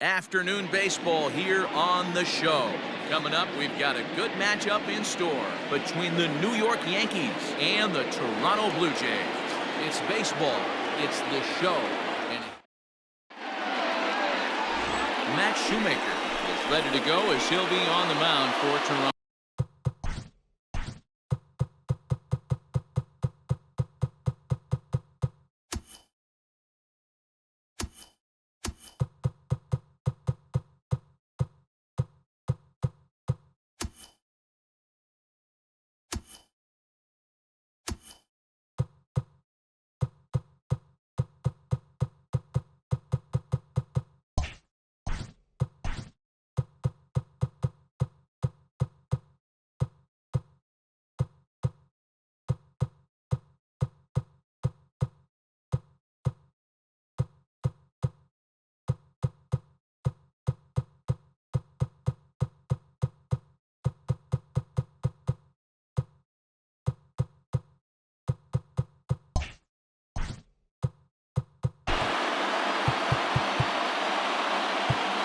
Afternoon baseball here on the show. Coming up, we've got a good matchup in store between the New York Yankees and the Toronto Blue Jays. It's baseball. It's the show. And Matt Shoemaker is ready to go as he'll be on the mound for Toronto.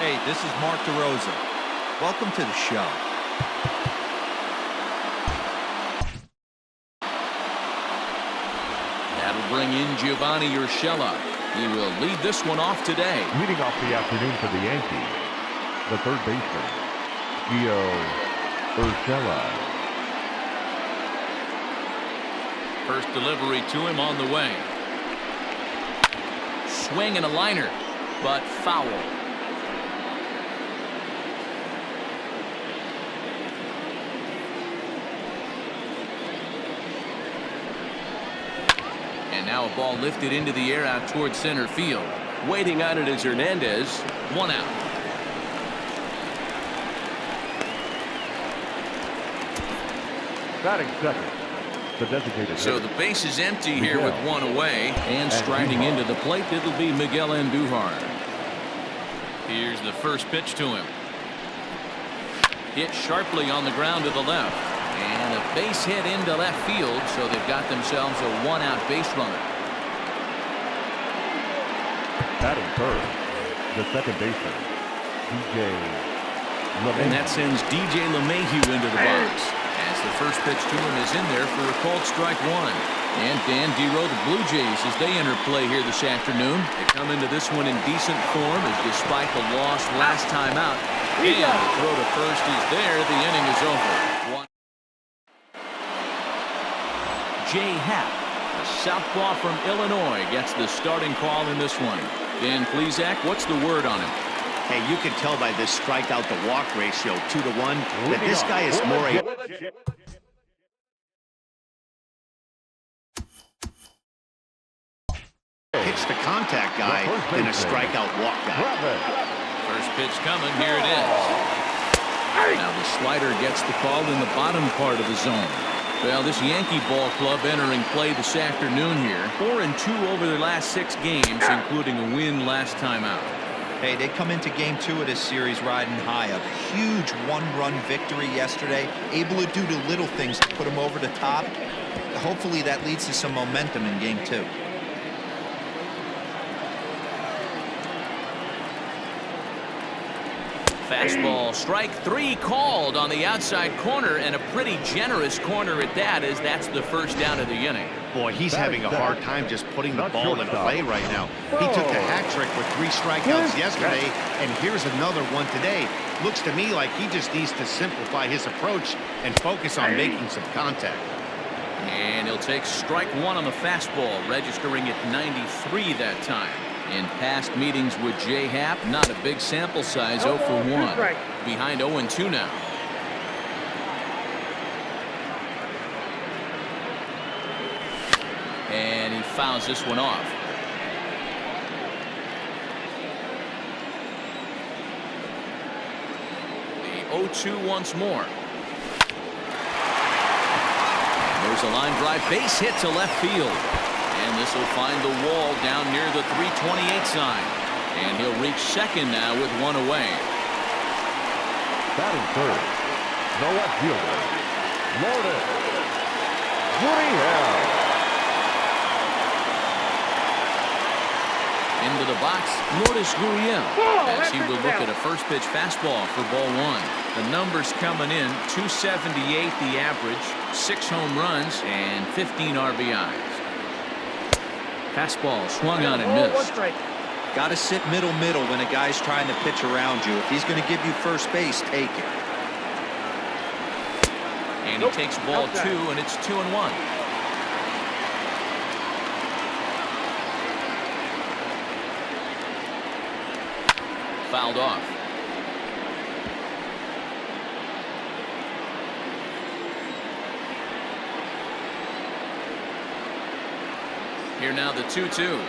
Hey, this is Mark DeRosa. Welcome to the show. That'll bring in Giovanni Urshela. He will lead this one off today. Leading off the afternoon for the Yankees, the third baseman, Gio Urshela. First delivery to him on the way. Swing and a liner, but foul. And now a ball lifted into the air out towards center field. Waiting on it is Hernandez. One out. Batting second, the designated So hitter. the base is empty here with one away. And striding into the plate, it'll be Miguel Andujar. Here's the first pitch to him. Hit sharply on the ground to the left. And a base hit into left field, so they've got themselves a one-out base runner. Batting third, the second baseman, DJ LeMahieu. And that sends DJ LeMahieu into the box. As the first pitch to him is in there for a called strike one. And Dan Dero, the Blue Jays, as they enter play here this afternoon. They come into this one in decent form, as despite the loss last time out. And the throw to first is there. The inning is over. Jay Happ, a southpaw from Illinois, gets the starting call in this one. Dan Plesac, what's the word on him? Hey, you can tell by this strikeout to walk ratio 2-to-1 that this guy is more a pitch to contact guy than a strikeout walk guy. First pitch coming. Here it is. Now the slider gets the call in the bottom part of the zone. Well, this Yankee ball club entering play this afternoon here. 4-2 over their last 6 games, including a win last time out. Hey, they come into game 2 of this series riding high. A huge one-run victory yesterday. Able to do the little things to put them over the top. Hopefully that leads to some momentum in game 2. Fastball, strike 3 called on the outside corner, and a pretty generous corner at that, as that's the first down of the inning. Boy, he's having a hard time just putting the ball in play right now. He took the hat trick with 3 strikeouts yesterday, and here's another one today. Looks to me like he just needs to simplify his approach and focus on making some contact. And he'll take strike 1 on the fastball, registering at 93 that time. In past meetings with Jay Happ, not a big sample size, 0 for 1. Behind 0-2 now. And he fouls this one off. The 0-2 once more. There's a line drive, base hit to left field. And this will find the wall down near the 328 sign. And he'll reach second now with one away. Batting third, the left fielder, Lourdes Gurriel. Into the box, Lourdes Gurriel, as he will look at a first pitch fastball for ball one. The numbers coming in, 278 the average, 6 home runs, and 15 RBIs. Fastball swung on and missed. Got to sit middle when a guy's trying to pitch around you. If he's going to give you first base, take it. And he takes ball 2, and it's 2-1. Fouled off. Here now the 2-2.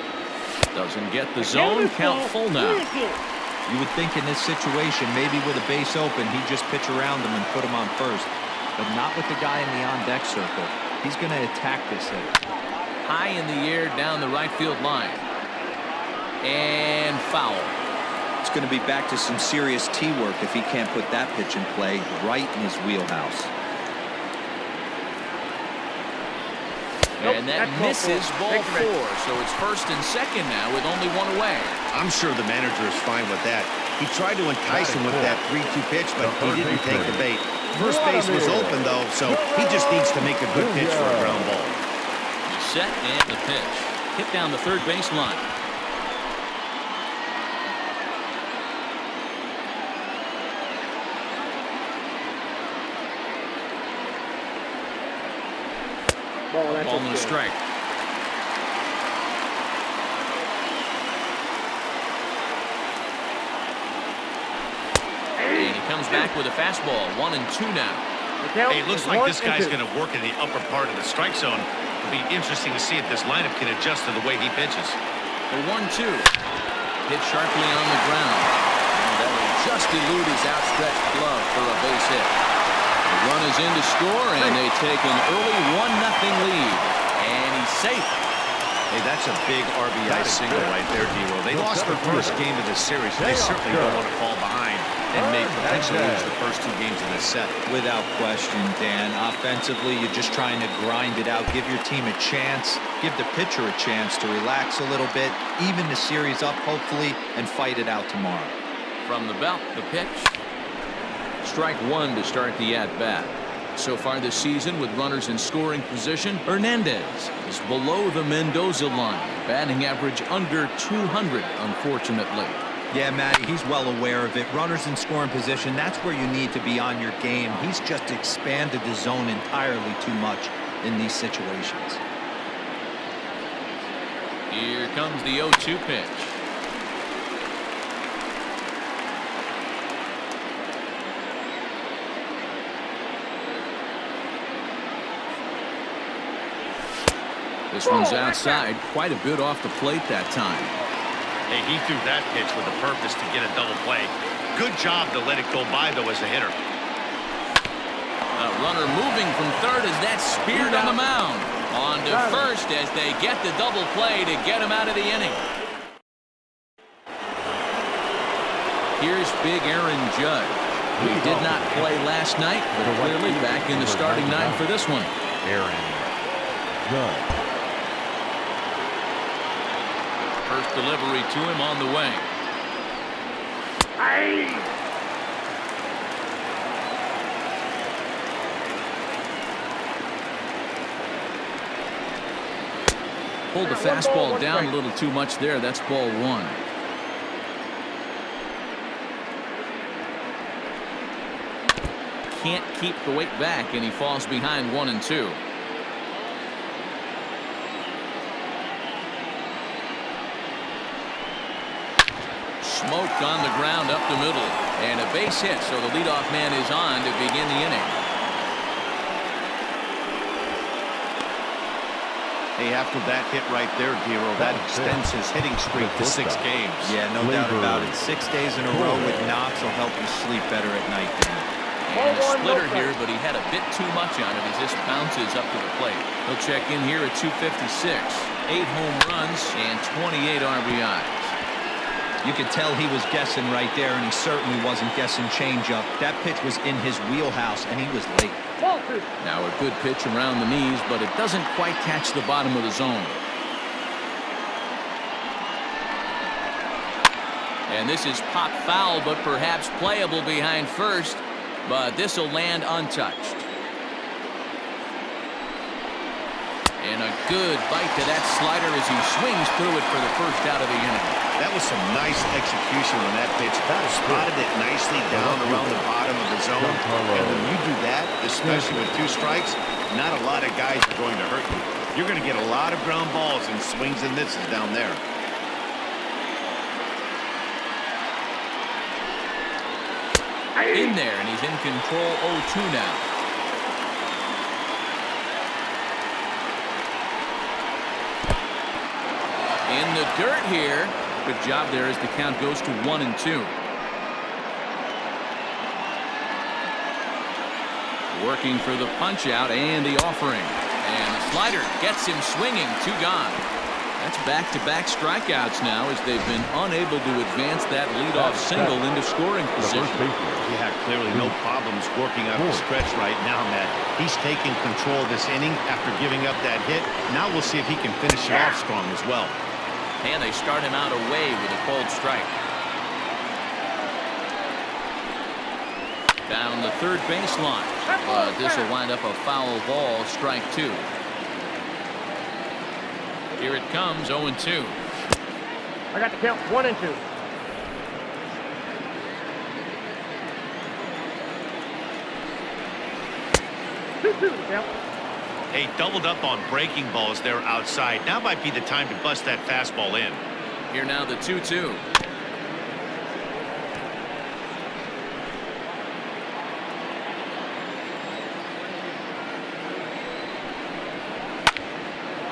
Doesn't get the zone. Count full now. You would think in this situation, maybe with a base open, he'd just pitch around him and put him on first. But not with the guy in the on-deck circle. He's going to attack this hitter. High in the air down the right field line. And foul. It's going to be back to some serious T-work if he can't put that pitch in play right in his wheelhouse. And that misses ball 4, so it's first and second now with only 1 away. I'm sure the manager is fine with that. He tried to entice him with that 3-2 pitch, but he didn't take the bait. First base was open, though, so he just needs to make a good pitch for a ground ball. Set and the pitch. Hit down the third baseline. Ball and a strike. And he comes back with a fastball. 1-2 now. Hey, it looks like this guy's going to work in the upper part of the strike zone. It'll be interesting to see if this lineup can adjust to the way he pitches. The 1-2. Hit sharply on the ground. And that will just elude his outstretched glove for a base hit. The run is in to score, and they take an early 1-0 lead. And he's safe. Hey, that's a big RBI single right there, D-Row. They lost their first game of this series, so they certainly don't want to fall behind and may potentially lose the first 2 games in this set. Without question, Dan. Offensively, you're just trying to grind it out, give your team a chance, give the pitcher a chance to relax a little bit, even the series up, hopefully, and fight it out tomorrow. From the belt, the pitch. Strike 1 to start the at-bat. So far this season, with runners in scoring position, Hernandez is below the Mendoza line. Batting average under 200, unfortunately. Yeah, Matty, he's well aware of it. Runners in scoring position, that's where you need to be on your game. He's just expanded the zone entirely too much in these situations. Here comes the 0-2 pitch. This one's outside, quite a bit off the plate that time. Hey, he threw that pitch with a purpose to get a double play. Good job to let it go by, though, as a hitter. A runner moving from third as that's speared on the mound. On to first as they get the double play to get him out of the inning. Here's big Aaron Judge. He did not play last night, but clearly back in the starting 9 for this one. Aaron Judge. First delivery to him on the way. Pulled the fastball down a little too much there. That's ball 1. Can't keep the weight back, and he falls behind 1-2. Smoked on the ground up the middle, and a base hit, so the leadoff man is on to begin the inning. Hey, after that hit right there, Dero, that extends his hitting streak to 6 games. Yeah, no doubt about it. 6 days in a row with knocks will help you sleep better at night. And a splitter here, but he had a bit too much on it as this bounces up to the plate. He'll check in here at 256. 8 home runs and 28 RBIs. You could tell he was guessing right there, and he certainly wasn't guessing changeup. That pitch was in his wheelhouse, and he was late. Now a good pitch around the knees, but it doesn't quite catch the bottom of the zone. And this is pop foul, but perhaps playable behind first. But this will land untouched. And a good bite to that slider as he swings through it for the first out of the inning. That was some nice execution on that pitch. Spotted it nicely down around the bottom of the zone. And when you do that, especially with 2 strikes, not a lot of guys are going to hurt you. You're going to get a lot of ground balls and swings and misses down there. In there, and he's in control 0-2 now. In the dirt here. Good job there as the count goes to 1-2. Working for the punch out and the offering. And the slider gets him swinging. 2 gone. That's back-to-back strikeouts now as they've been unable to advance that leadoff single into scoring position. Yeah, clearly no problems working out the stretch right now, Matt. He's taking control of this inning after giving up that hit. Now we'll see if he can finish it off strong as well. And they start him out away with a cold strike. Down the third baseline. But this will wind up a foul ball, strike 2. Here it comes, 0-2. I got the count 1-2. Hey, doubled up on breaking balls there outside. Now might be the time to bust that fastball in. Here now the 2-2.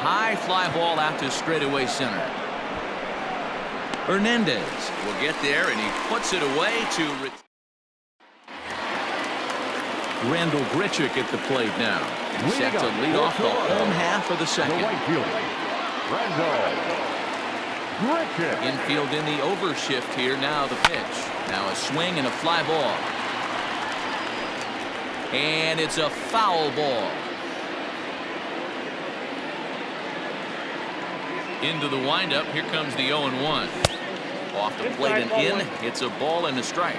High fly ball out to straightaway center. Hernandez will get there, and he puts it away to Randall Grichuk at the plate now. Set to lead off the home half of the second. Infield in the overshift here. Now the pitch. Now a swing and a fly ball. And it's a foul ball. Into the windup. Here comes the 0-1. Off the plate and in. It's a ball and a strike.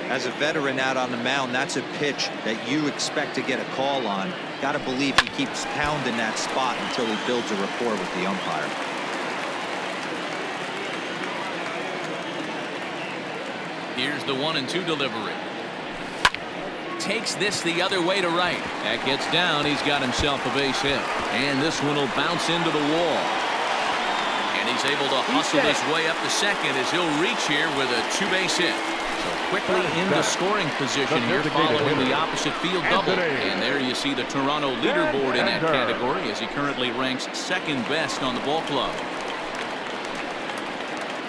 As a veteran out on the mound, that's a pitch that you expect to get a call on. Got to believe he keeps pounding that spot until he builds a rapport with the umpire. Here's the 1-2 delivery. Takes this the other way to right. That gets down. He's got himself a base hit. And this one will bounce into the wall. And he's able to hustle his way up to second as he'll reach here with a 2-base hit. So quickly into scoring position here following the opposite field double. And there you see the Toronto leaderboard in that category as he currently ranks second best on the ball club.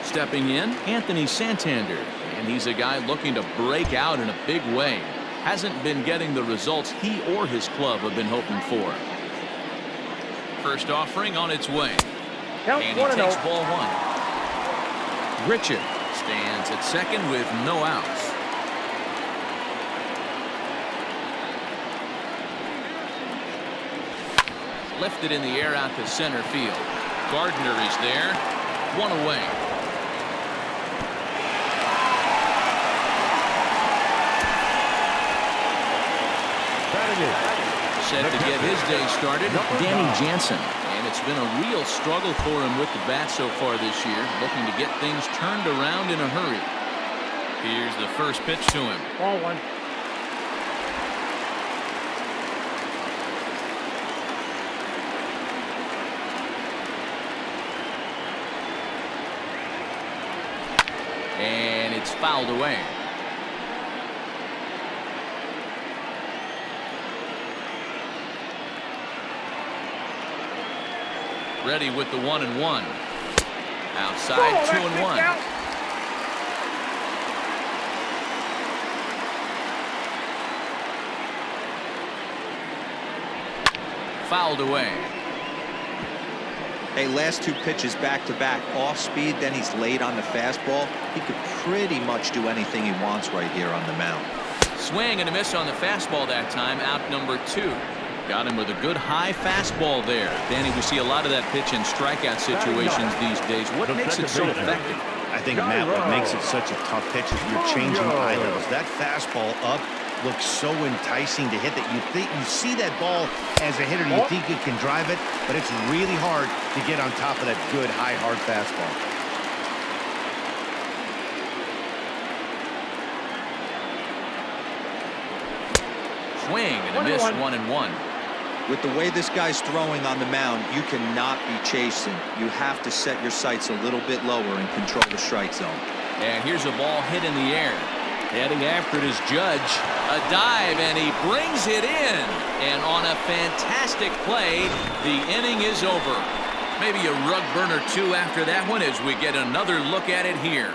Stepping in, Anthony Santander. And he's a guy looking to break out in a big way. Hasn't been getting the results he or his club have been hoping for. First offering on its way. And he takes ball 1. Grichuk stands at second with no outs. Lifted in the air out to center field. Gardner is there. 1 away. Set to get his day started, Danny Jansen. And it's been a real struggle for him with the bat so far this year, looking to get things turned around in a hurry. Here's the first pitch to him. Ball 1. And it's fouled away. Ready with the 1-1. Outside, 2-1. Fouled away. Hey, last 2 pitches back-to-back, off speed, then he's late on the fastball. He could pretty much do anything he wants right here on the mound. Swing and a miss on the fastball that time, out number 2. Got him with a good high fastball there. Danny, we see a lot of that pitch in strikeout situations these days. What makes it so effective? I think, Matt, what makes it such a tough pitch is you're changing eye levels. That fastball up looks so enticing to hit that you see that ball as a hitter, you think you can drive it, but it's really hard to get on top of that good, high, hard fastball. Swing and a miss, 1-1. With the way this guy's throwing on the mound, you cannot be chasing. You have to set your sights a little bit lower and control the strike zone. And here's a ball hit in the air. Heading after it is Judge. A dive, and he brings it in. And on a fantastic play, the inning is over. Maybe a rug burner, too, after that one as we get another look at it here.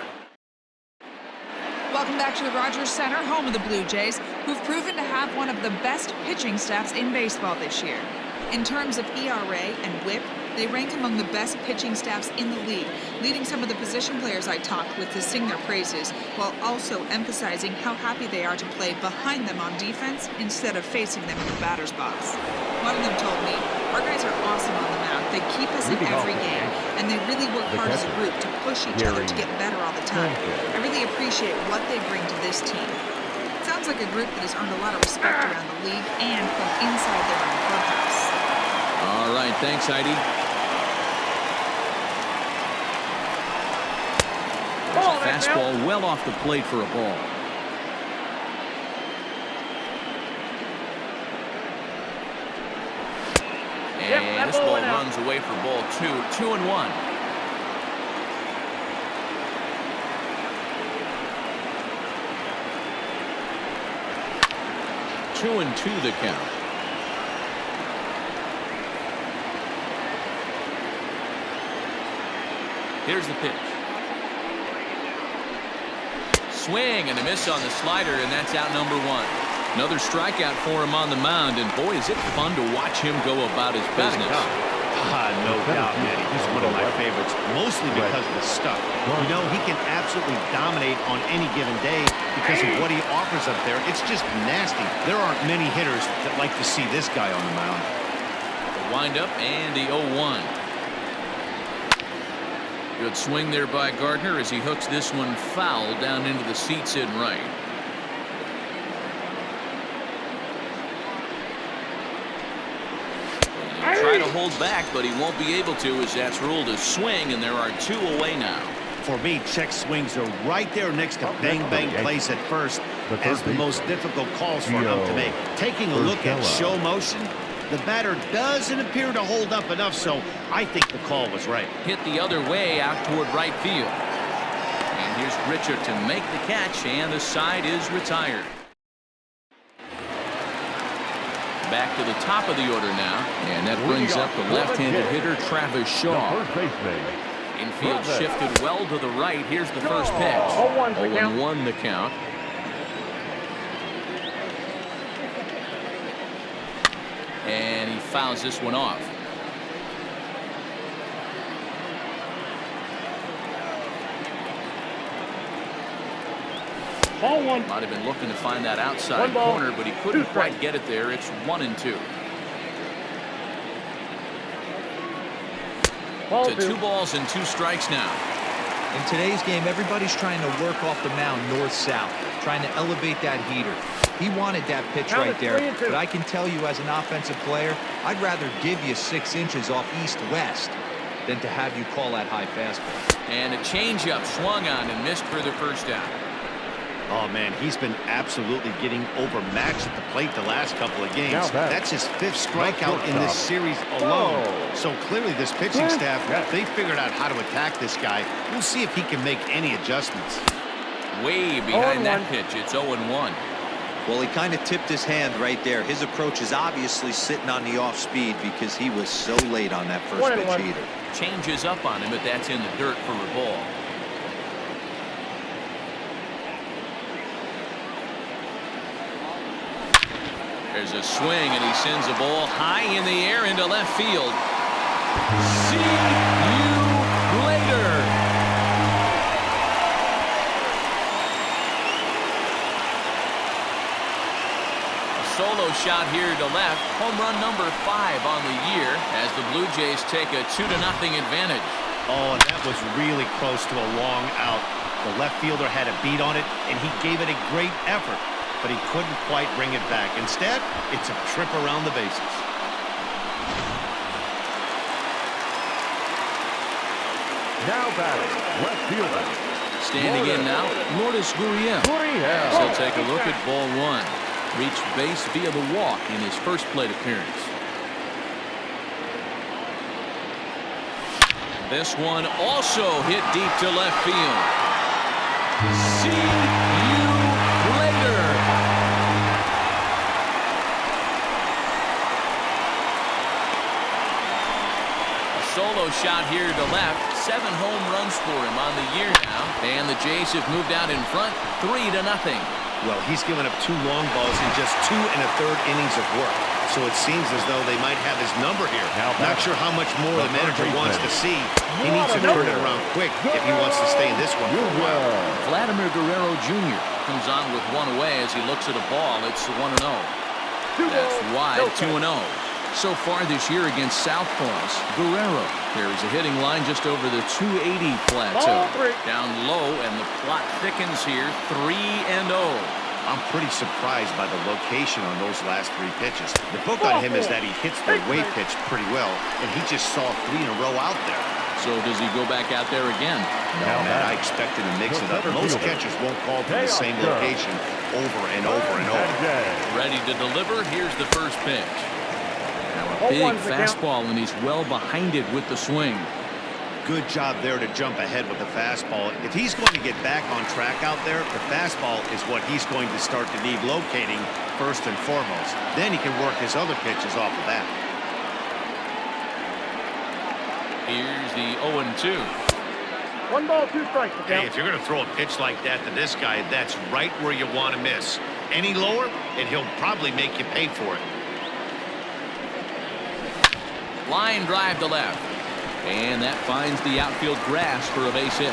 Welcome back to the Rogers Center, home of the Blue Jays, who've proven to have one of the best pitching staffs in baseball this year. In terms of ERA and WHIP, they rank among the best pitching staffs in the league, leading some of the position players I talked with to sing their praises, while also emphasizing how happy they are to play behind them on defense instead of facing them in the batter's box. One of them told me, "Our guys are awesome on the mound. They keep us in every game, and they really work hard as a group to push each other to get better all the time. I really appreciate what they bring to this team." It sounds like a group that has earned a lot of respect around the league and from inside their own clubhouse. All right, thanks, Heidi. Fastball well off the plate for a ball. And this ball runs away for ball 2. 2-1. Two and two the count. Here's the pitch. Swing and a miss on the slider, and that's out number 1. Another strikeout for him on the mound, and boy, is it fun to watch him go about his business. No doubt, Manny. He's one of my favorites, mostly because of the stuff. You know, he can absolutely dominate on any given day because of what he offers up there. It's just nasty. There aren't many hitters that like to see this guy on the mound. The windup and the 0-1. Good swing there by Gardner as he hooks this one foul down into the seats in right. Try to hold back, but he won't be able to as that's ruled a swing, and there are 2 away now. For me, check swings are right there next to bang-bang plays at first as the most difficult calls for him to make. Taking a look at show motion, the batter doesn't appear to hold up enough, so I think the call was right. Hit the other way out toward right field. And here's Richard to make the catch, and the side is retired. Back to the top of the order now, and that brings up the left-handed hitter Travis Shaw. Infield shifted well to the right. Here's the first pitch. 0-1 the count. And he fouls this one off. Ball 1. Might have been looking to find that outside corner, but he couldn't quite get it there. It's 1-2. To 2 balls and 2 strikes now. In today's game, everybody's trying to work off the mound north-south, trying to elevate that heater. He wanted that pitch right there, but I can tell you as an offensive player, I'd rather give you 6 inches off east-west than to have you call that high fastball. And a changeup swung on and missed for the first out. Oh, man, he's been absolutely getting overmatched at the plate the last couple of games. That's his 5th strikeout in this series alone. So clearly this pitching staff, they figured out how to attack this guy. We'll see if he can make any adjustments. Way behind that pitch. It's 0-1. Well, he kind of tipped his hand right there. His approach is obviously sitting on the off speed because he was so late on that first pitch heater. Changes up on him, but that's in the dirt for a ball. There's a swing, and he sends a ball high in the air into left field. See you later. A solo shot here to left. Home run number 5 on the year as the Blue Jays take a 2-0 advantage. Oh, and that was really close to a long out. The left fielder had a beat on it, and he gave it a great effort, but he couldn't quite bring it back. Instead, it's a trip around the bases. Now batting, left fielder. Standing in now, Lourdes Gurriel. As he'll take a look at ball one. Reached base via the walk in his first plate appearance. This one also hit deep to left field. See you later. A solo shot here to left. 7 home runs for him on the year now. And the Jays have moved out in front 3-0. Well, he's given up 2 long balls in just 2 1/3 innings of work. So it seems as though they might have his number here. Not sure how much more the manager wants to see. He needs to turn it around quick if he wants to stay in this one for a while. Vladimir Guerrero Jr. comes on with 1 away as he looks at a ball. It's 1-0. That's wide, 2-0. So far this year against Southpaws, Guerrero carries a hitting line just over the 280 plateau. Down low, and the plot thickens here, 3-0. I'm pretty surprised by the location on those last 3 pitches. The book on him is that he hits the way pitch pretty well, and he just saw 3 in a row out there. So does he go back out there again? No, man, I expected to mix it up. Most catchers won't call to the same location over and over and over. Ready to deliver. Here's the first pitch. Now a big fastball, and he's well behind it with the swing. Good job there to jump ahead with the fastball. If he's going to get back on track out there, the fastball is what he's going to start to need locating first and foremost. Then he can work his other pitches off of that. Here's the 0-2. 1 ball, 2 strikes. Hey, if you're going to throw a pitch like that to this guy, that's right where you want to miss. Any lower, and he'll probably make you pay for it. Line drive to left. And that finds the outfield grass for a base hit.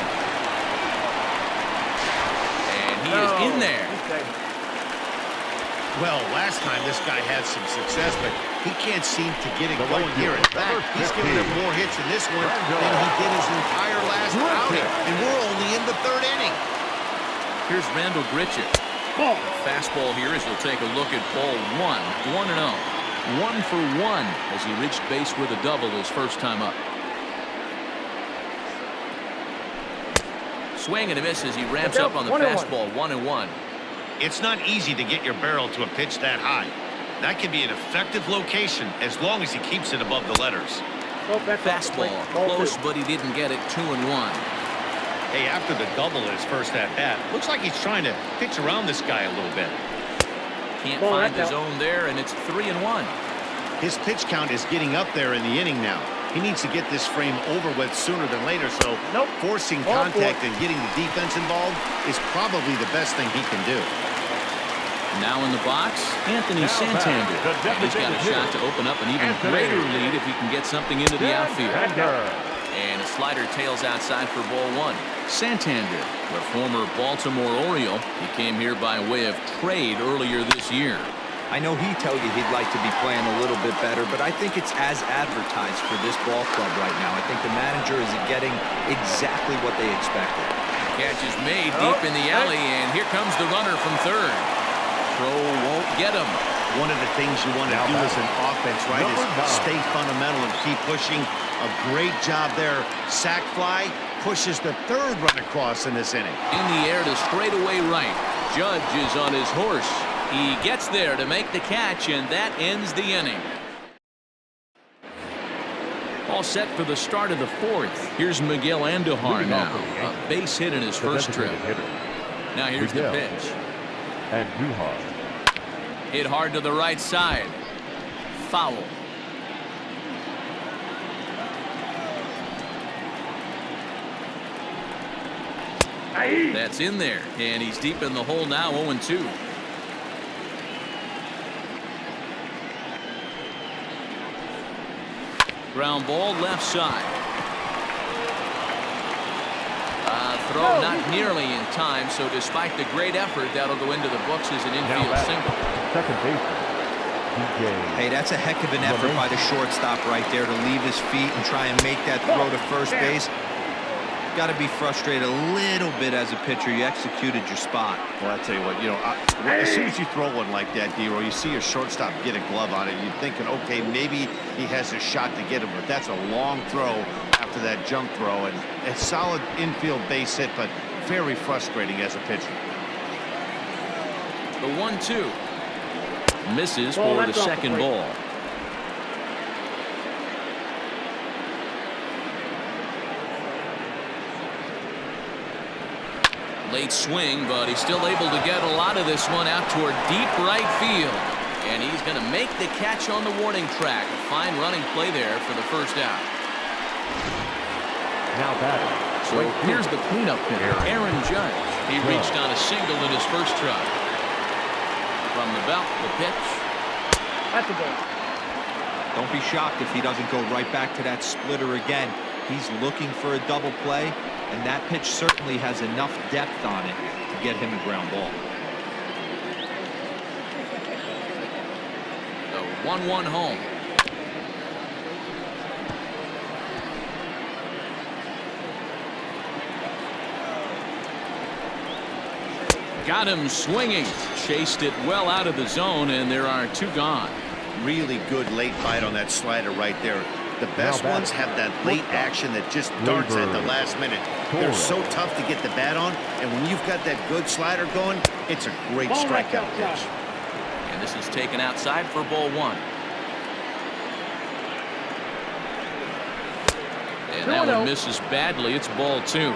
And he is in there. Well, last time this guy had some success, but he can't seem to get it going here. In fact, he's given up more hits in this one than he did his entire last outing. And we're only in the 3rd inning. Here's Randall Grichuk. Fastball here as he'll take a look at ball 1. 1-0. 1 for 1 as he reached base with a double his first time up. Swing and a miss as he ramps up on the fastball. 1-1. It's not easy to get your barrel to a pitch that high. That can be an effective location as long as he keeps it above the letters. Fastball close, but he didn't get it. 2-1. Hey, after the double in his first at-bat, looks like he's trying to pitch around this guy a little bit. Can't find the zone there, and it's 3-1. His pitch count is getting up there in the inning now. He needs to get this frame over with sooner than later, so forcing contact and getting the defense involved is probably the best thing he can do. Now in the box, Anthony Santander. And he's got a shot to open up an even greater lead if he can get something into the outfield. And a slider tails outside for ball 1. Santander, the former Baltimore Oriole, he came here by way of trade earlier this year. I know he told you he'd like to be playing a little bit better, but I think it's as advertised for this ball club right now. I think the manager is getting exactly what they expected. Catch is made deep in the alley, and here comes the runner from third. Throw won't get him. One of the things you want to do as an offense, right, is stay fundamental and keep pushing. A great job there. Sac fly pushes the 3rd run across in this inning. In the air to straightaway right. Judge is on his horse. He gets there to make the catch, and that ends the inning. All set for the start of the 4th. Here's Miguel Andujar now. A base hit in his first trip. Now here's the pitch. Andujar. Hit hard to the right side. Foul. That's in there, and he's deep in the hole now, 0-2. Ground ball left side. Throw not nearly in time, so despite the great effort, that'll go into the books as an infield single. Second baseman, Hey, that's a heck of an effort by the shortstop right there to leave his feet and try and make that throw to first base. Got to be frustrated a little bit as a pitcher. You executed your spot. Well, I tell you what, as soon as you throw one like that, D-Row, you see your shortstop get a glove on it. You're thinking, okay, maybe he has a shot to get him, but that's a long throw after that jump throw. And a solid infield base hit, but very frustrating as a pitcher. The 1-2. Misses for the second ball. Late swing, but he's still able to get a lot of this one out toward deep right field. And he's going to make the catch on the warning track. A fine running play there for the first out. Now batting. So here's the cleanup hitter, Aaron Judge. He reached on a single in his first try. From the belt, the pitch. That's a ball. Don't be shocked if he doesn't go right back to that splitter again. He's looking for a double play, and that pitch certainly has enough depth on it to get him a ground ball. The 1-1 home. Got him swinging. Chased it well out of the zone, and there are two gone. Really good late bite on that slider right there. The best ones have that late action that just darts at the last minute. They're so tough to get the bat on, and when you've got that good slider going, it's a great strikeout pitch. And this is taken outside for ball one. And that one misses badly. It's ball two.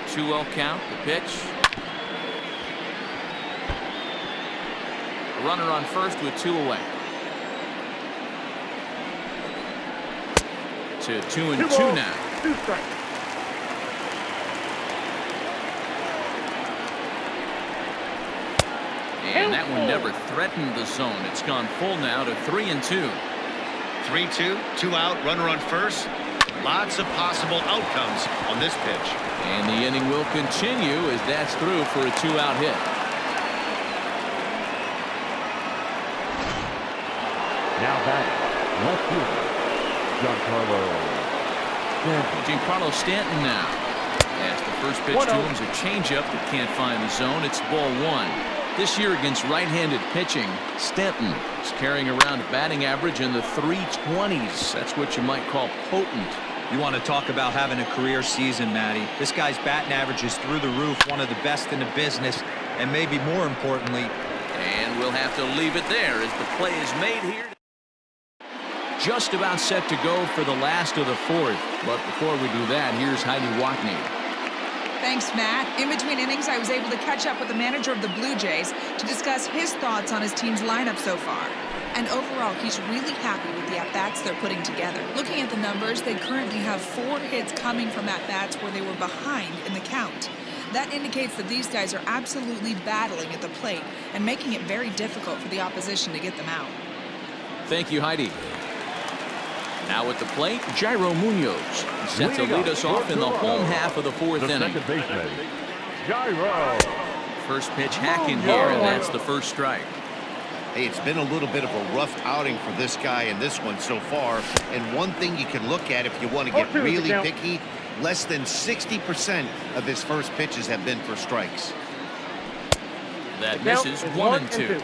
2-0 count, the pitch. A runner on first with two away. To 2-2 now. 2 strikes. And that one never threatened the zone. It's gone full now to 3-2. 3-2, 2 out, runner on first. Lots of possible outcomes on this pitch. And the inning will continue as that's through for a 2-out hit. Now batting. Left fielder. Giancarlo Stanton now. As the first pitch to him is a changeup that can't find the zone. It's ball one. This year against right-handed pitching, Stanton is carrying around a batting average in the 320s. That's what you might call potent. You want to talk about having a career season, Matty. This guy's batting average is through the roof, one of the best in the business, and maybe more importantly. And we'll have to leave it there as the play is made here. Just about set to go for the last of the fourth. But before we do that, here's Heidi Watney. Thanks, Matt. In between innings, I was able to catch up with the manager of the Blue Jays to discuss his thoughts on his team's lineup so far. And overall, he's really happy with the at-bats they're putting together. Looking at the numbers, they currently have 4 hits coming from at-bats where they were behind in the count. That indicates that these guys are absolutely battling at the plate and making it very difficult for the opposition to get them out. Thank you, Heidi. Now at the plate, Jairo Munoz set to lead us off in the home half of the fourth inning. Second baseman, Jairo. First pitch hacking here, and that's the first strike. Hey, it's been a little bit of a rough outing for this guy in this one so far. And one thing you can look at if you want to get really picky, less than 60% of his first pitches have been for strikes. That misses 1-2.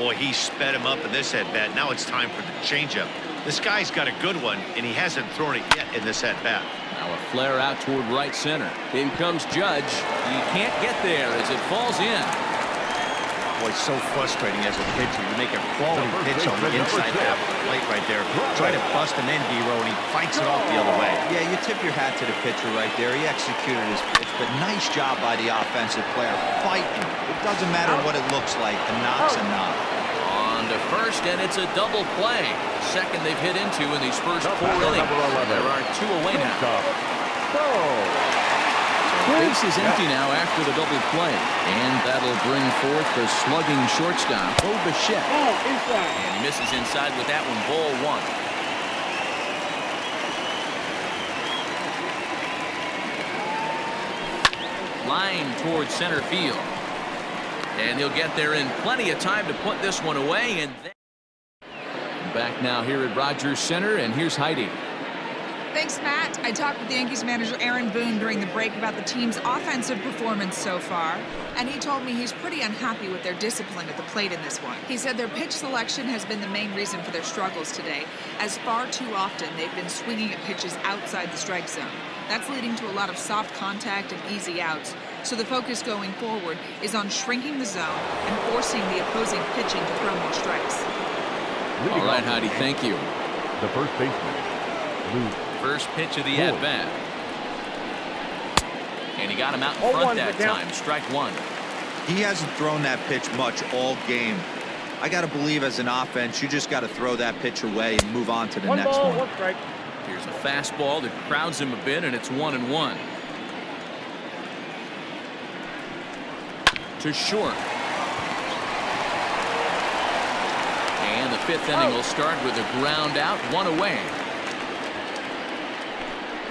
Boy, he sped him up in this at-bat. Now it's time for the changeup. This guy's got a good one, and he hasn't thrown it yet in this at-bat. Now a flare out toward right center. In comes Judge. He can't get there as it falls in. Boy, so frustrating as a pitcher. You make a quality pitch on the inside half of the plate right there. Try to bust him in, D-Row, and he fights it off the other way. Yeah, you tip your hat to the pitcher right there. He executed his pitch, but nice job by the offensive player fighting. It doesn't matter what it looks like. A knock's a knock. On to first, and it's a double play. Second they've hit into in these first 4 innings. There are 2 away now. Base is empty now after the double play. And that'll bring forth the slugging shortstop, Bo Bichette. And he misses inside with that one, ball one. Line towards center field. And he'll get there in plenty of time to put this one away. And back now here at Rogers Center, and here's Heidi. Thanks, Matt. I talked with the Yankees manager Aaron Boone during the break about the team's offensive performance so far, and he told me he's pretty unhappy with their discipline at the plate in this one. He said their pitch selection has been the main reason for their struggles today, as far too often they've been swinging at pitches outside the strike zone. That's leading to a lot of soft contact and easy outs, so the focus going forward is on shrinking the zone and forcing the opposing pitching to throw more strikes. All right, Heidi, thank you. The first baseman, Luke. First pitch of the at-bat. And he got him out in front that time. Strike one. He hasn't thrown that pitch much all game. I got to believe as an offense, you just got to throw that pitch away and move on to the next one. One strike. Here's a fastball that crowds him a bit, and it's 1-1. To short. And the fifth inning will start with a ground out, one away.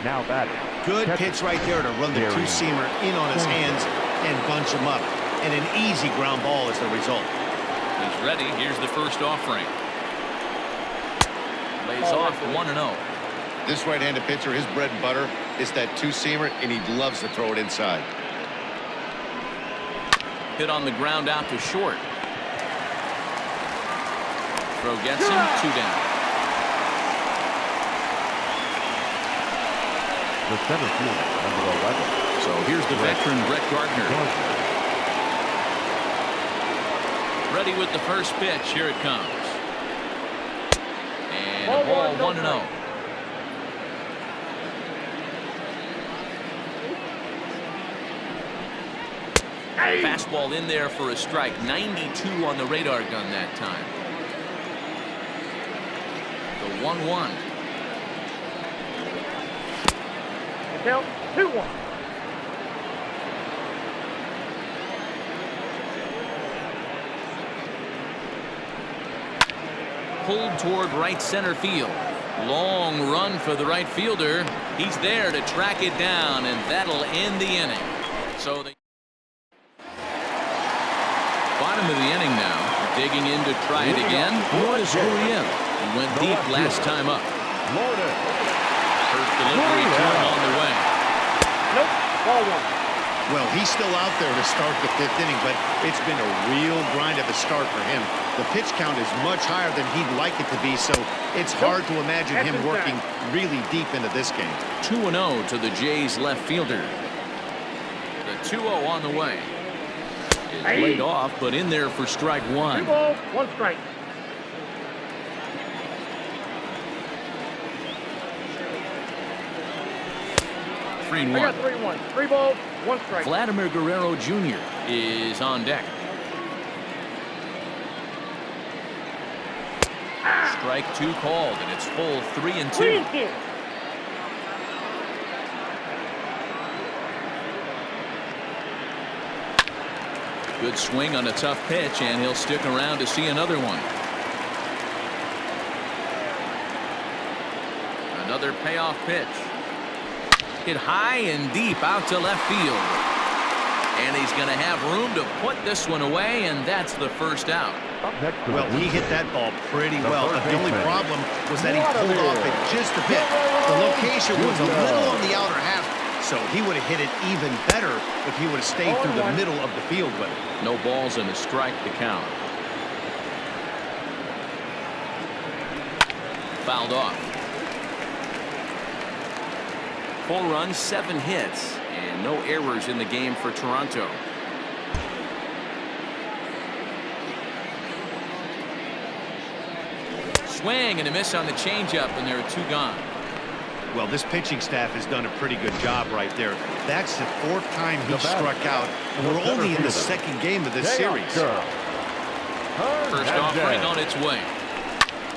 Now batting. Good pitch right there to run the two-seamer in on his hands and bunch him up. And an easy ground ball is the result. He's ready. Here's the first offering. Lays off 1-0. This right-handed pitcher, his bread and butter is that two-seamer, and he loves to throw it inside. Hit on the ground out to short. Throw gets him, 2 down. The center fielder, number 11. So here's the veteran Brett Gardner. Ready with the first pitch. Here it comes. And a ball 1-0. Fastball in there for a strike. 92 on the radar gun that time. The 1-1. Count 2-1. Pulled toward right center field. Long run for the right fielder. He's there to track it down, and that'll end the inning. So the bottom of the inning now. Digging in to try it again. Notice Gurriel. He went deep last time up. First delivery to him on the way. Nope. Ball one. Well, he's still out there to start the fifth inning, but it's been a real grind of a start for him. The pitch count is much higher than he'd like it to be, so it's hard to imagine him working really deep into this game. 2-0 to the Jays left fielder. The 2-0 on the way. Is laid off, but in there for strike one. 2 balls, 1 strike. I got 3-1. 3 balls, 1 strike. Vladimir Guerrero Jr. is on deck. Strike 2 called, and it's full 3-2. Good swing on a tough pitch, and he'll stick around to see another one. Another payoff pitch. Hit high and deep out to left field. And he's going to have room to put this one away, and that's the first out. Well, he hit that ball pretty well. The only problem was that he pulled off it just a bit. The location was a little on the outer half, so he would have hit it even better if he would have stayed through the middle of the field with it. No balls and a strike to count. Fouled off. 4 runs, 7 hits, and no errors in the game for Toronto. Swing and a miss on the changeup, and there are 2 gone. Well, this pitching staff has done a pretty good job right there. That's the 4th time he struck out, and we're only in the 2nd game of this series. First offering on its way.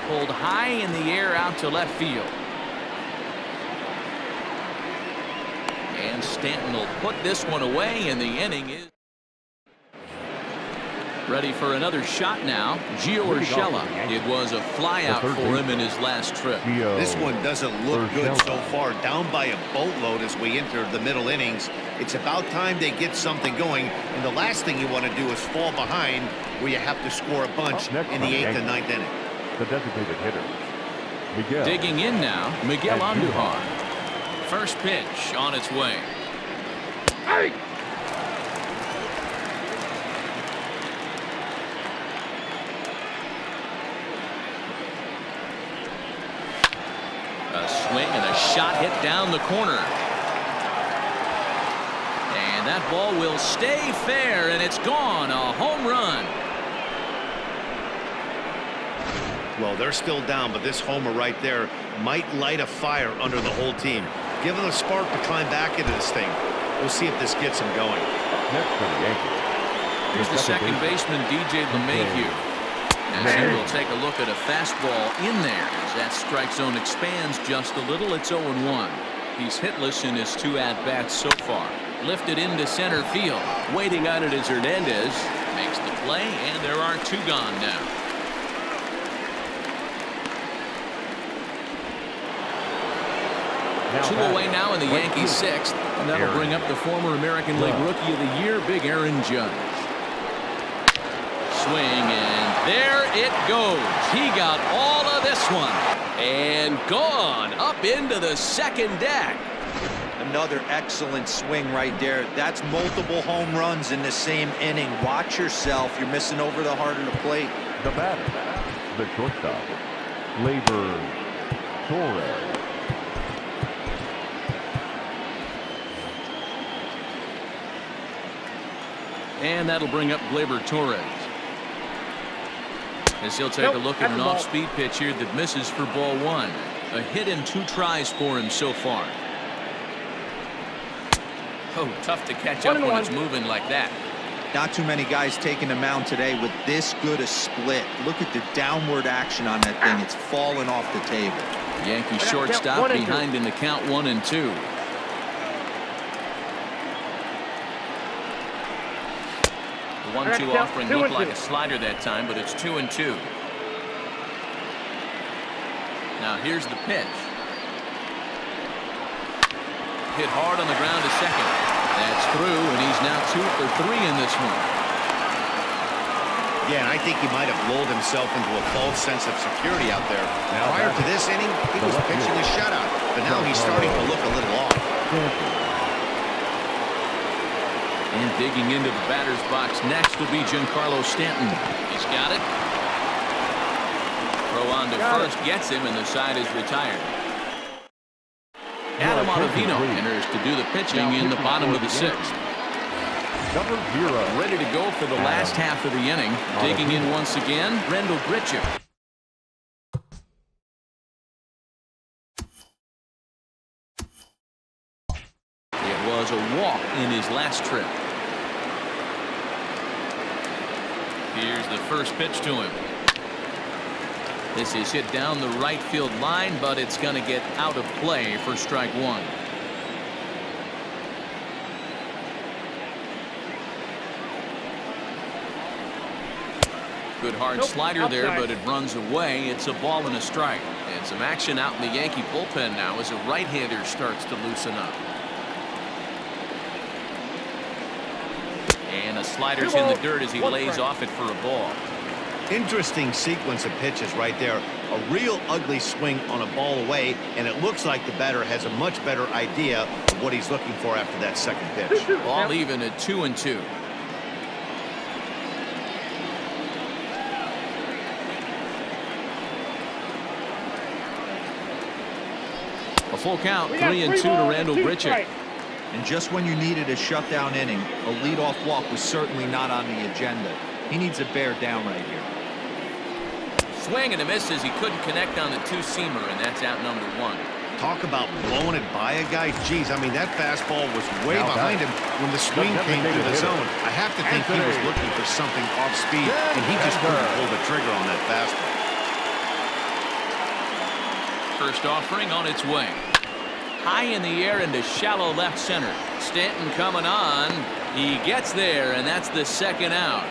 Pulled high in the air out to left field. And Stanton will put this one away, and the inning is. Ready for another shot now. Gio Urshela. It was a flyout for him in his last trip. This one doesn't look good so far. Down by a boatload as we enter the middle innings. It's about time they get something going. And the last thing you want to do is fall behind where you have to score a bunch in the 8th and 9th inning. The designated hitter, Miguel. Digging in now, Miguel Andujar. First pitch on its way. Hey! A swing and a shot hit down the corner. And that ball will stay fair, and it's gone. A home run. Well, they're still down, but this homer right there might light a fire under the whole team. Give them a spark to climb back into this thing. We'll see if this gets them going. Next for the Yankees. Here's the second baseman, DJ LeMahieu. As he will take a look at a fastball in there. As that strike zone expands just a little, it's 0-1. He's hitless in his 2 at-bats so far. Lifted into center field. Waiting on it is Hernandez. Makes the play, and there are 2 gone now. Two away now in the Yankees' 6th, and that'll bring up the former American League Rookie of the Year, Big Aaron Judge. Swing, and there it goes. He got all of this one, and gone up into the second deck. Another excellent swing right there. That's multiple home runs in the same inning. Watch yourself. You're missing over the heart of the plate. The batter, the shortstop, Labor Torres. And that'll bring up Gleyber Torres. As he'll take a look at an off-speed pitch here that misses for ball 1. A hit in 2 tries for him so far. Oh, tough to catch up when it's moving like that. Not too many guys taking the mound today with this good a split. Look at the downward action on that thing. It's falling off the table. Yankee shortstop behind in the count 1-2. The 1-2 offering looked like a slider that time, but it's 2-2. Now here's the pitch. Hit hard on the ground to second. That's through, and he's now 2 for 3 in this one. Yeah, and I think he might have lulled himself into a false sense of security out there. Prior to this inning, he was pitching a shutout, but now he's starting to look a little off. And digging into the batter's box next will be Giancarlo Stanton. He's got it. Throw on to first, gets him, and the side is retired. Adam Ottavino enters to do the pitching in the bottom of the 6th. Number 0. Ready to go for the last half of the inning. Digging in once again, Rendell Grichuk. It was a walk in his last trip. Here's the first pitch to him. This is hit down the right field line, but it's going to get out of play for strike 1. Good hard slider there, but it runs away. It's a ball and a strike. And some action out in the Yankee bullpen now as a right-hander starts to loosen up. And a slider's in the dirt as he lays off it for a ball. Interesting sequence of pitches right there. A real ugly swing on a ball away, and it looks like the batter has a much better idea of what he's looking for after that second pitch. Ball even at 2-2. A full count, 3-2 to Rendell Grichuk. And just when you needed a shutdown inning, a leadoff walk was certainly not on the agenda. He needs to bear down right here. Swing and a miss as he couldn't connect on the 2-seamer, and that's out number 1. Talk about blowing it by a guy. Geez, I mean, that fastball was way behind him when the swing came through the zone. I have to think he was looking for something off speed, and he just couldn't pull the trigger on that fastball. First offering on its way. High in the air into shallow left center. Stanton coming on. He gets there, and that's the second out.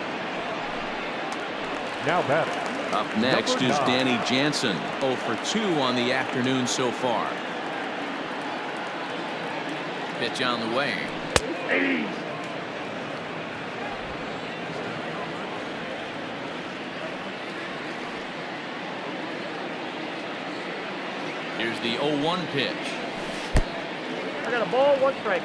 Now batting. Up next is Danny Jansen, 0 for 2 on the afternoon so far. Pitch on the way. Here's the 0-1 pitch. I got a ball, 1 strike.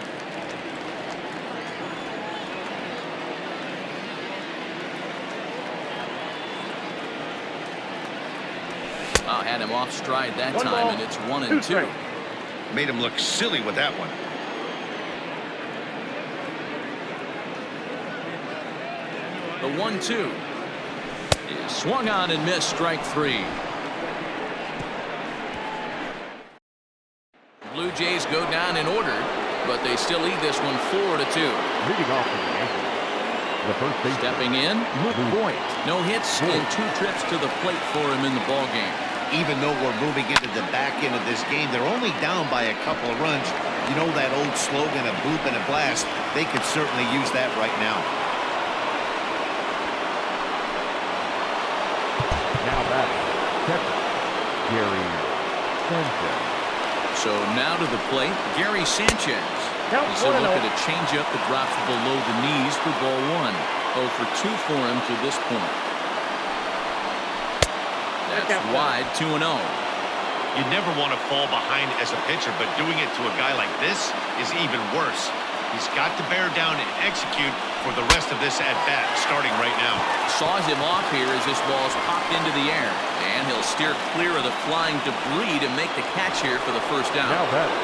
Had him off stride that 1 time, ball, and it's 1 and 2. strikes. Made him look silly with that one. The 1-2 is swung on and missed, strike 3. Blue Jays go down in order, but they still lead this one 4 to 2. Leading off for the Yankees. The first baseman. Stepping in, Luke Voigt. No hits and 2 trips to the plate for him in the ball game. Even though we're moving into the back end of this game, they're only down by a couple of runs. You know that old slogan, a boop and a blast? They could certainly use that right now. Now batting. Catcher. Gary Sanchez. So now to the plate, Gary Sanchez. Count He's a 1-0. look at a changeup that drops below the knees for ball 1. 0 for 2 for him to this point. That's wide, 2-0. You never want to fall behind as a pitcher, but doing it to a guy like this is even worse. He's got to bear down and execute for the rest of this at-bat, starting right now. Saws him off here as this ball's popped into the air. And he'll steer clear of the flying debris to make the catch here for the first down. Now batting.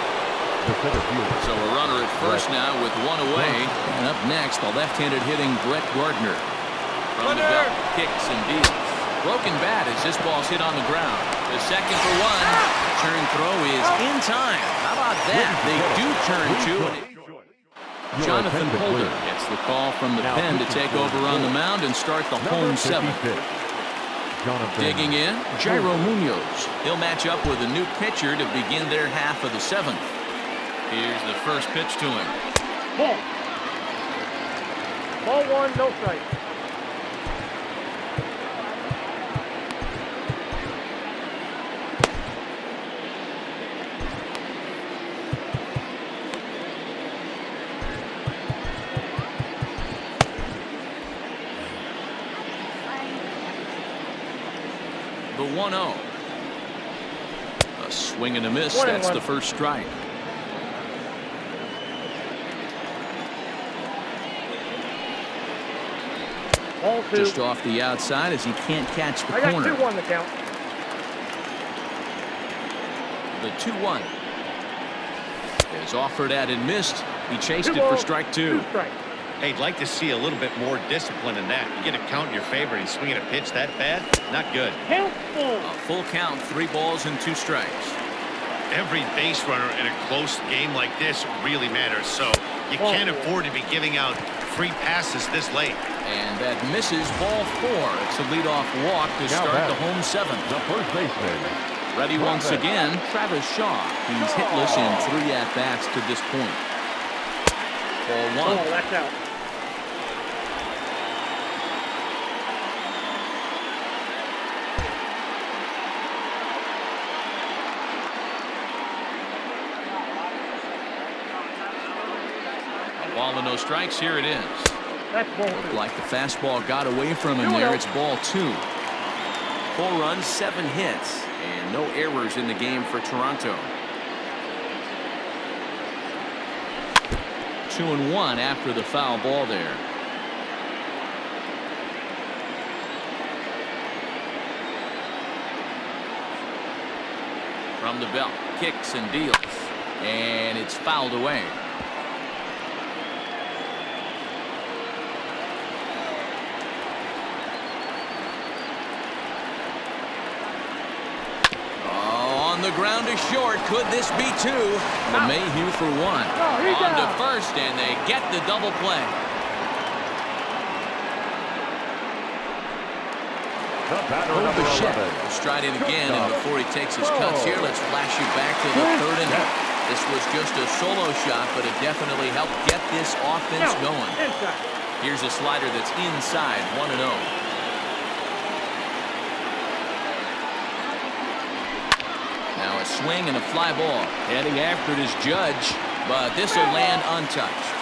The center fielder. So a runner at first now with 1 away. And up next, the left-handed hitting Brett Gardner. From the belt, kicks and deals. Broken bat as this ball's hit on the ground. The second for 1. Turn throw is in time. How about that? They do turn 2. Jonathan Holder gets the call from the pen to take over on the mound and start the home 7th. Digging in, Jairo Munoz. He'll match up with a new pitcher to begin their half of the 7th. Here's the first pitch to him. Ball. Ball 1, no strike. The 1-0. A swing and a miss. That's the first strike. Ball 2. Just off the outside as he can't catch the I got corner. 2-1 to count. The 2-1 is offered at and missed. He chased 2 it for balls, strike 2 2. strikes. Hey, I'd like to see a little bit more discipline in that. You get a count in your favor and swinging a pitch that bad? Not good. Count full. A full count, 3 balls and 2 strikes. Every base runner in a close game like this really matters, so you can't afford to be giving out free passes this late. And that misses ball 4. It's a leadoff walk to start the home 7th. The first baseman. Ready once again, Travis Shaw. He's hitless in 3 at-bats to this point. Ball 1. Oh, that's out. Ball and no strikes. Here it is. That's ball 2. Looked like the fastball got away from him there. It's ball 2. 4 runs, 7 hits, and no errors in the game for Toronto. 2-1 after the foul ball there. From the belt, kicks and deals, and it's fouled away. On the ground to short. Could this be 2? LeMahieu for 1. On to first, and they get the double play. Bichette will stride in again, and before he takes his cuts here, let's flash you back to the 3rd inning. This was just a solo shot, but it definitely helped get this offense going. Here's a slider that's inside, 1-0. swing and a fly ball. Heading after it is Judge, but this will land untouched.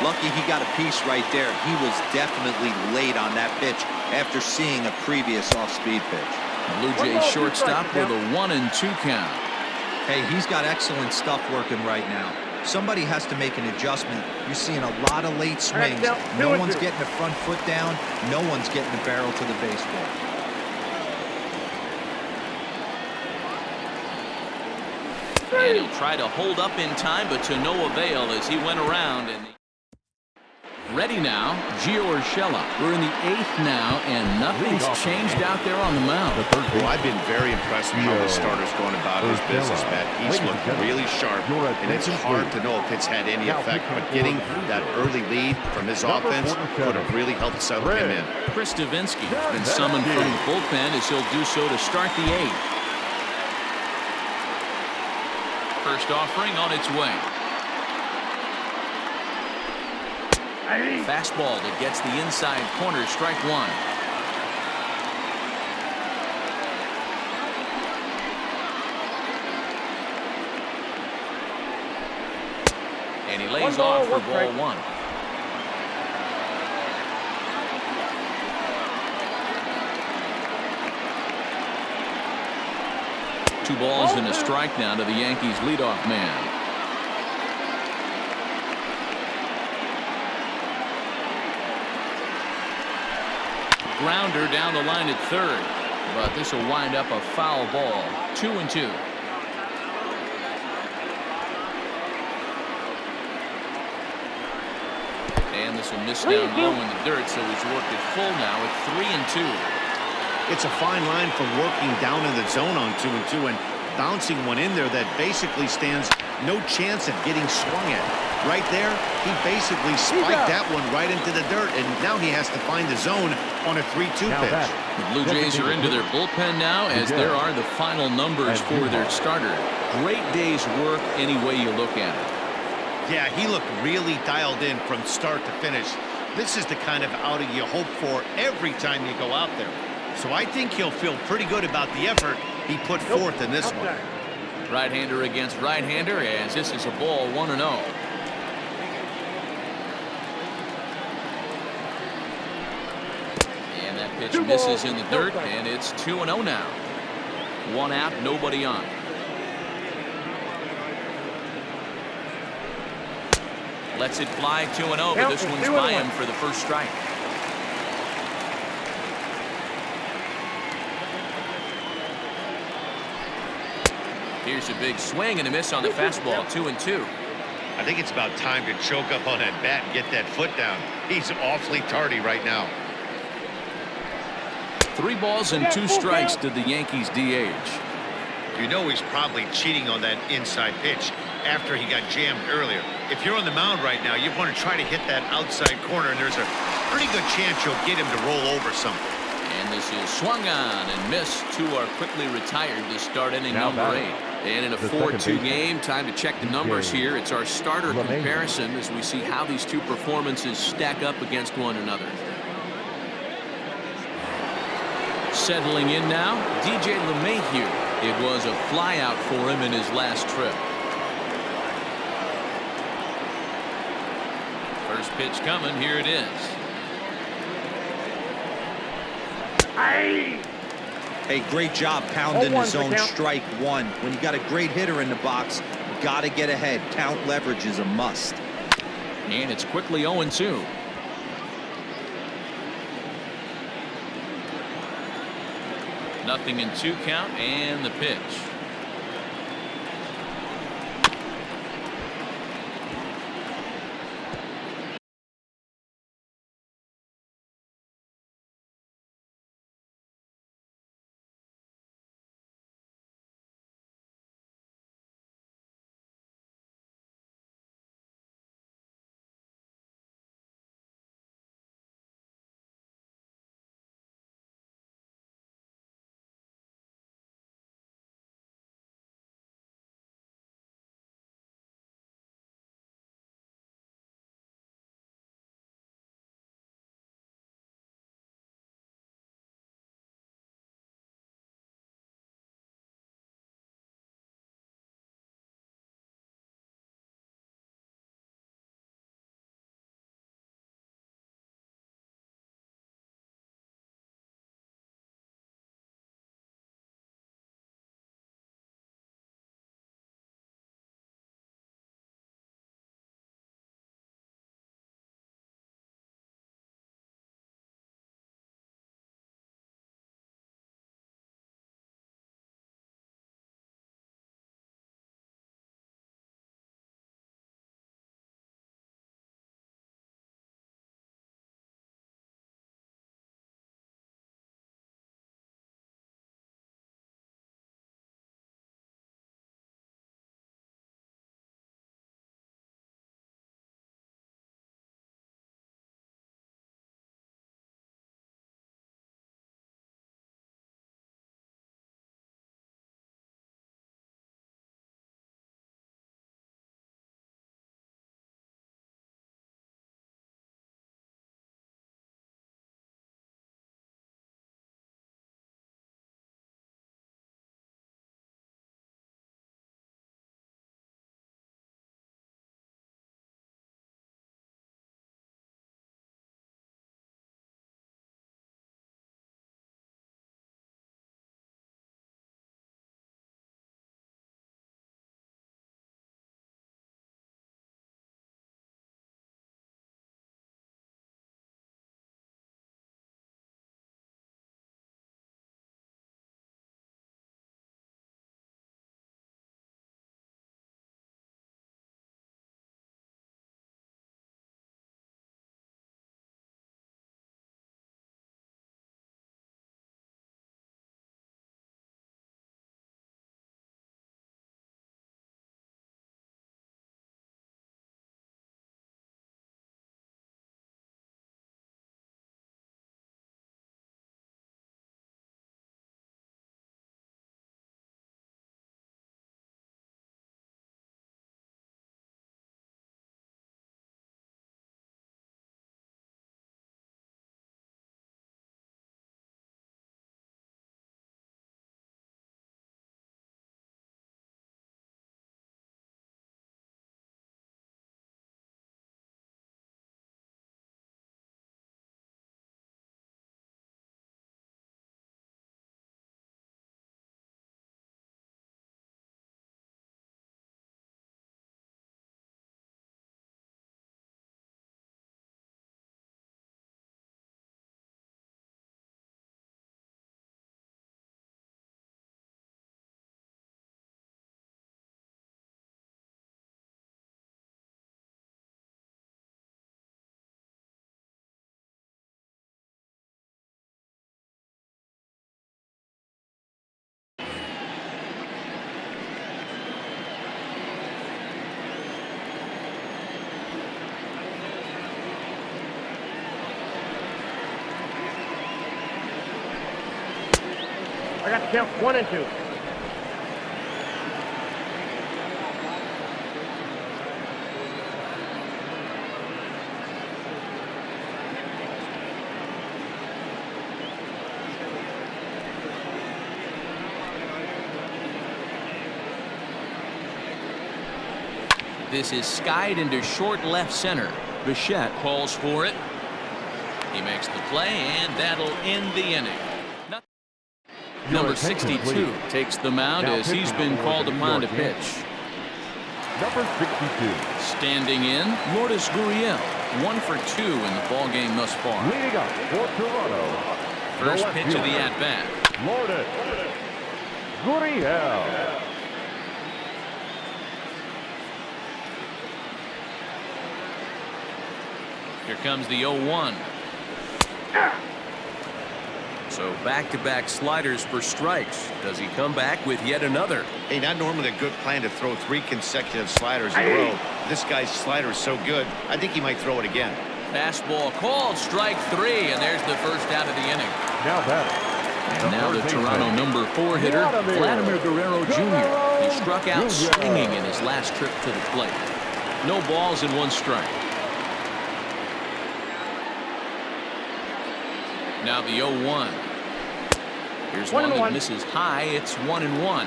Lucky he got a piece right there. He was definitely late on that pitch after seeing a previous off-speed pitch. Blue Jays shortstop with a 1-2 count. Hey, he's got excellent stuff working right now. Somebody has to make an adjustment. You're seeing a lot of late swings. No one's getting the front foot down. No one's getting the barrel to the baseball. And he'll try to hold up in time, but to no avail as he went around. And ready now, Gio Urshela. We're in the 8th now, and nothing's changed out there on the mound. Well, I've been very impressed with how the starter's going about his business, Matt. He's looked really sharp, and it's hard to know if it's had any effect. But getting that early lead from his offense could have really helped settle him in. Chris Davinsky has been summoned from the bullpen as he'll do so to start the 8th. First offering on its way. Fastball that gets the inside corner, strike one. And he lays off for ball one. Two balls and a strike now to the Yankees leadoff man. Grounder down the line at third, but this will wind up a foul ball. 2-2. And this will miss down low in the dirt, so he's worked it full now at 3-2. It's a fine line from working down in the zone on 2-2 and bouncing one in there that basically stands no chance of getting swung at. Right there, he basically spiked that one right into the dirt, and now he has to find the zone on a 3-2 pitch. The Blue Jays are into their bullpen now, as there are the final numbers for their starter. Great day's work any way you look at it. Yeah, he looked really dialed in from start to finish. This is the kind of outing you hope for every time you go out there. So I think he'll feel pretty good about the effort he put forth in this one. Right-hander against right-hander, as this is a ball 1-0. And that pitch misses in the dirt, and it's 2-0 now. One out, nobody on. Lets it fly 2-0, but this one's by him for the first strike. Here's a big swing and a miss on the fastball. 2-2. I think it's about time to choke up on that bat and get that foot down. He's awfully tardy right now. 3 balls and 2 strikes to the Yankees DH. You know he's probably cheating on that inside pitch after he got jammed earlier. If you're on the mound right now, you want to try to hit that outside corner, and there's a pretty good chance you'll get him to roll over something. And this is swung on and missed. 2 are quickly retired to start inning number 8. And in a 4-2 game, time to check the numbers here. It's our starter comparison as we see how these two performances stack up against one another. Settling in now, DJ LeMahieu. It was a flyout for him in his last trip. First pitch coming. Here it is. Hey, great job pounding the zone. Strike one. When you got a great hitter in the box, you got to get ahead. Count leverage is a must. And it's quickly 0-2. Nothing in 2 count, and the pitch. I got the count 1 and 2. This is skied into short left center. Bichette calls for it. He makes the play, and that'll end the inning. Number 62 takes the mound as he's been called upon to pitch. Number 62. Standing in, Lourdes Gurriel. 1 for 2 in the ball game thus far. Leading up for Toronto. First pitch of the at-bat. Lourdes Gurriel. Here comes the 0-1. So back-to-back sliders for strikes. Does he come back with yet another? Hey, not normally a good plan to throw 3 consecutive sliders in a row. This guy's slider is so good, I think he might throw it again. Fastball called, strike 3, and there's the first out of the inning. Now batting. And now the Toronto number 4 hitter, Vladimir Guerrero Jr. He struck out swinging in his last trip to the plate. No balls and 1 strike. Now the 0-1. Here's one that misses high. It's 1-1.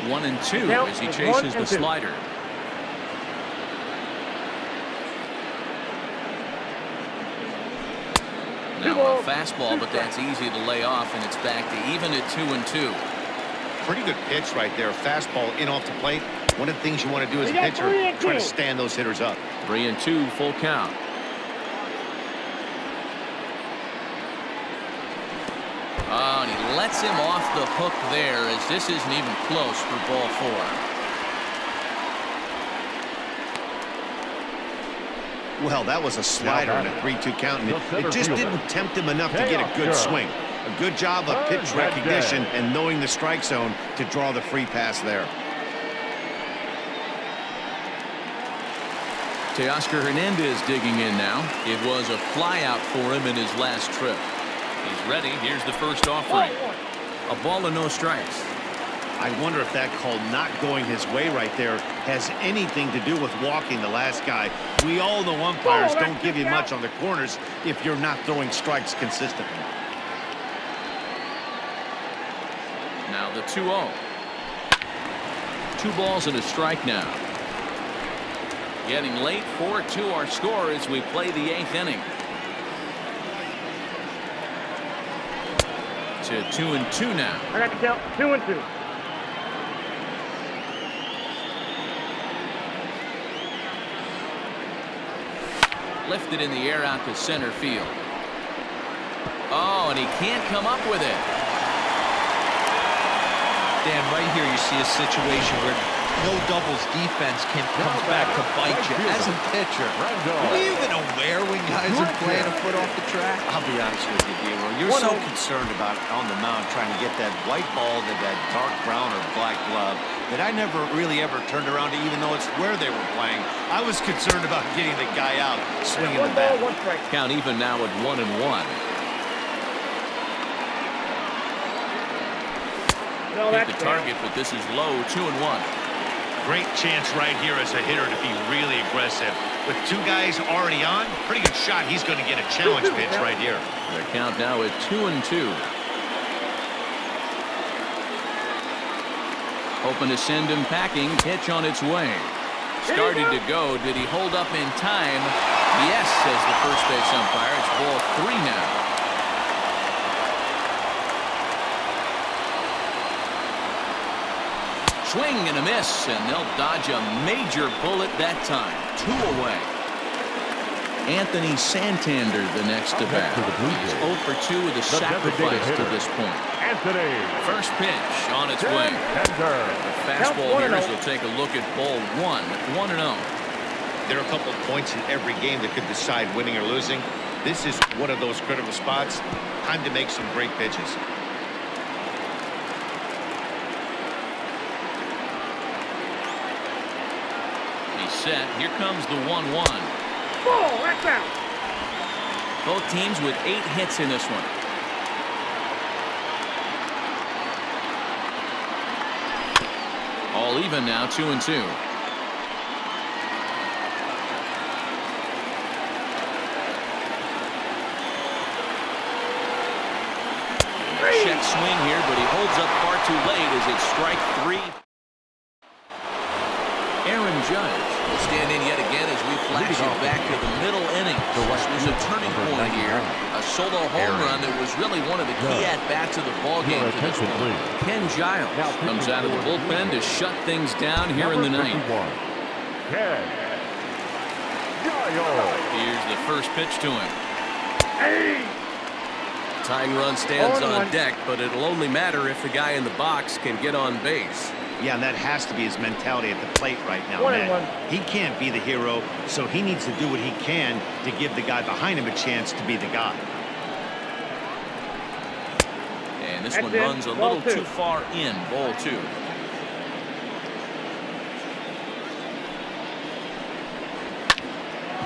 One and two as he chases the slider. Now a fastball, but that's easy to lay off, and it's back to even at 2-2. Pretty good pitch right there. Fastball in off the plate. One of the things you want to do as a pitcher, try to stand those hitters up. 3-2, full count. Oh, and he lets him off the hook there as this isn't even close for ball 4. Well, that was a slider in a 3-2 count, and it just didn't tempt him enough to get a good swing. A good job of pitch recognition and knowing the strike zone to draw the free pass there. Teoscar Hernandez digging in now. It was a flyout for him in his last trip. He's ready. Here's the first offering. A ball and no strikes. I wonder if that call not going his way right there has anything to do with walking the last guy. We all know umpires don't give you much on the corners if you're not throwing strikes consistently. Now the 2-0. 2 balls and a strike now. Getting late, 4-2 our score as we play the 8th inning. To 2-2 now. I got the count 2-2. Lifted in the air out to center field. Oh, and he can't come up with it. Dan, right here you see a situation where no doubles defense comes back to bite you. As a pitcher, are you even aware when guys are playing a foot off the track? I'll be honest with you, D'Lo. You're so concerned about on the mound trying to get that white ball to that dark brown or black glove that I never really ever turned around to even know it's where they were playing. I was concerned about getting the guy out, swinging the bat. Count even now at 1-1. Hit the target, but this is low. 2-1. Great chance right here as a hitter to be really aggressive. With 2 guys already on, pretty good shot. He's going to get a challenge pitch right here. The count now at 2-2. Hoping to send him packing. Pitch on its way. Started to go. Did he hold up in time? Yes, says the first base umpire. It's ball 3 now. Swing and a miss, and they'll dodge a major bullet that time. 2 away. Anthony Santander the next to bat. He's 0 for 2 with a sacrifice to this point. First pitch on its way. The fastball hitters will take a look at ball 1 at 1-0. There are a couple of points in every game that could decide winning or losing. This is one of those critical spots. Time to make some great pitches. Set. Here comes the 1-1. Ball, that's out. Both teams with 8 hits in this one. All even now, 2-2. Check swing here, but he holds up far too late as it's strike 3. Aaron Judge will stand in yet again as we flash it back to the middle inning. This was a turning point here. A solo home run that was really one of the key at-bats of the ballgame for this one. Ken Giles comes out of the bullpen to shut things down here in the ninth. Here's the first pitch to him. Tying run stands on deck, but it'll only matter if the guy in the box can get on base. Yeah, and that has to be his mentality at the plate right now, man. He can't be the hero, so he needs to do what he can to give the guy behind him a chance to be the guy. And this one runs a little too far in, ball 2.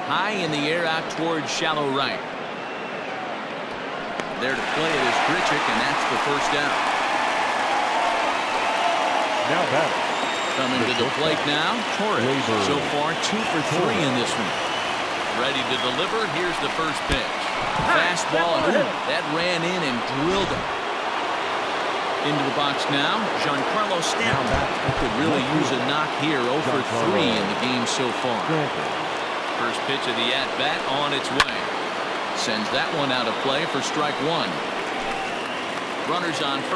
High in the air out towards shallow right. There to play it is Grichuk, and that's the first out. Now back. Coming to the plate now, Torres. So far, 2 for 3 in this one. Ready to deliver. Here's the first pitch. Fastball, and that ran in and drilled him. Into the box now, Giancarlo Stanton could really use a knock here. 0 for 3 in the game so far. First pitch of the at-bat on its way. Sends that one out of play for strike 1. Runners on first.